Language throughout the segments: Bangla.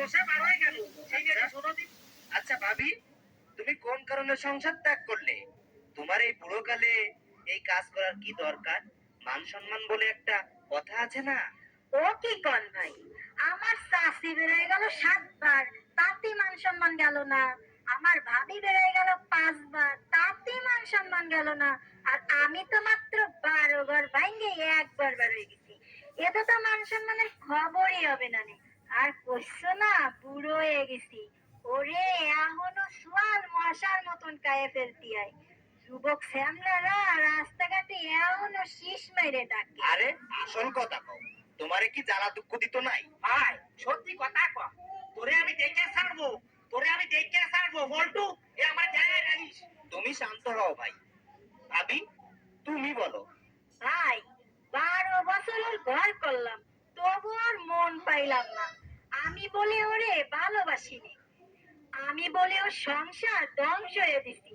বসে বার হয়ে গেল সেই যে শোনো দিন। আচ্ছা ভাবি, তুমি কোন কারণে সংসার ত্যাগ করলে? তোমার এই বুড়োকালে এই কাজ করার কি দরকার? মান সম্মান বলে একটা কথা আছে না? ও কি কন ভাই, আমার চাষি বেড়ে গেল 7 বার, তাতে মান সম্মান গেল না। আমার ভাবি বেড়ে গেল 5 বার, তাতে মান সম্মান গেল না। আর আমি তো মাত্র 12 ঘর ভাঙ্গে 1 বার বার হয়ে গেছি, এতে তো মান সম্মানের খবরই হবে না নে। আর কইছো না বুড়ো হয়ে গেছি, ওরে এখনো সোয়াল মশার মতন কায়ে ফেলতি আয়। যুবক শ্যামলারা রাস্তাঘাটে এখনো শীষ মেরে ডাকে। আরে আসল কথা কও, তোমারে কি জ্বালা দুঃখ দিত নাই? ভাই সত্যি কথা কও, তোরে আমি দেখে ছাড়বো, তোরে আমি দেখে ছাড়বো বল্টু, এ আমার জায়গায় রাখিস। তুমি শান্ত হও ভাই। ভাবি, তুমি বলো। ভাই 12 বছর ওর ঘর করলাম, তবু আর মন পাইলাম না। আমি বলে ওরে ভালোবাসিনি, আমি বলে ওর সংসার ধ্বংস হয়ে দিছি।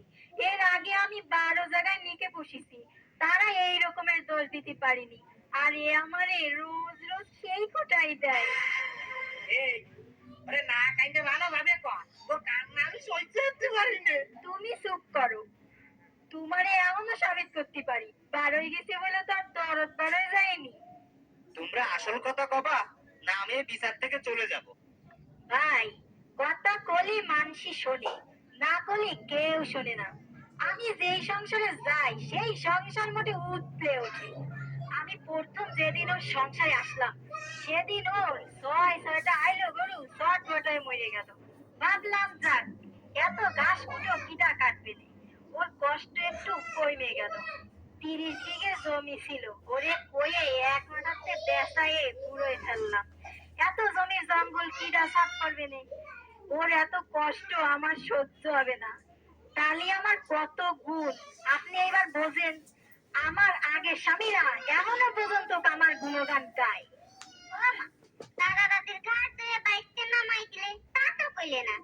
এর আগে আমি 12 জায়গায় নিকে বসেছি, তারা এই রকমের দোষ দিতে পারিনি। আর এ আমারে রোজ রোজ সেই কোটাই দেয়। এই আরে না কাইন্ডে ভালোভাবে কর, তোর কান্না আমি সহ্য করতে পারি না। তুমি চুপ করো, তোমারে এমনও সাবিত করতে পারি, বার হয়ে গেছে বলে তো আর দরদ বার হয়ে যায়নি। তোমরা আসল কথা কবা, না আমি এই বিচার থেকে চলে যাব? ভাই কথা কলি মানসি শোনে, না কলি কেউ শোনে না। আমি যেই সংসারে যাই সেই সংসার মোটে উঠতে ওঠে। আমি প্রথম যেদিন ওর সংসারে আসলাম, সেদিন ওর 6-6টা আইলো গরু শট ফটায় মরে গেল। ভাবলাম যাক, এত ঘাস মুঠো কিটা কাটবে না, ওর কষ্ট একটু কমে গেল। 30 বিঘে জমি ছিল, ওরে কয়ে 1 মাথাতে বেসায়ে পুরোয় ফেললাম। এত জমি জঙ্গল কিডা সাফ করবে না, ওর এত কষ্ট আমার সহ্য হবে না। তাহলে আমার কত গুণ আপনি এবার বোঝেন। আমার আগে স্বামীরা এখনো পর্যন্ত আমার গুণগান গায়। দাদা দাদির ঘাট ধরে বাইকতে নামাই দিলে তা তো কইলে না।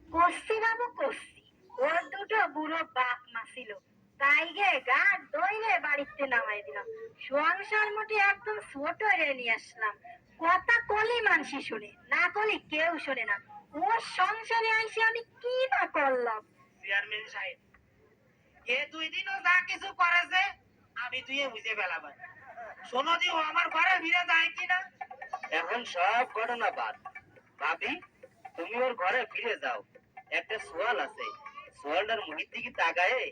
কষছি বাবু কষছি, ওর দুটো বুড়ো বাপ মা ছিল, তাই গে ঘাট ধরে বাড়িতে নামাই দিলাম। সংসার মোটে একদম ছোট হয়ে নিয়ে আসলাম। কথা কলি মানসি শুনে, না কলি কেউ শোনে না। ওর সংসারে আইসে আমি কি না করলাম। চেয়ারম্যান সাহেব, এ 2 দিনও যা কিছু করেছে আমি তুই বুঝে ফেলাবার। শোনো দি ও আমার ঘরে ফিরে যায় কিনা। এখন সব ঘটনা বাদ। ভাবি, তুমি ওর ঘরে ফিরে যাও। একটা সোয়াল আছে, সোয়ালটার মুখের দিকে তাকায়ে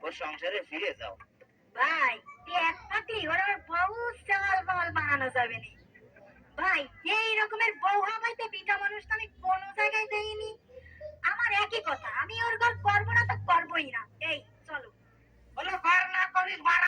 ওর সংসারে ফিরে যাও। ভাই তুই এক পাতি ওর আবার বউ চাল বাল বানানো যাবে না। ভাই এই রকমের বউ হামাইতে বিটা মানুষ তো আমি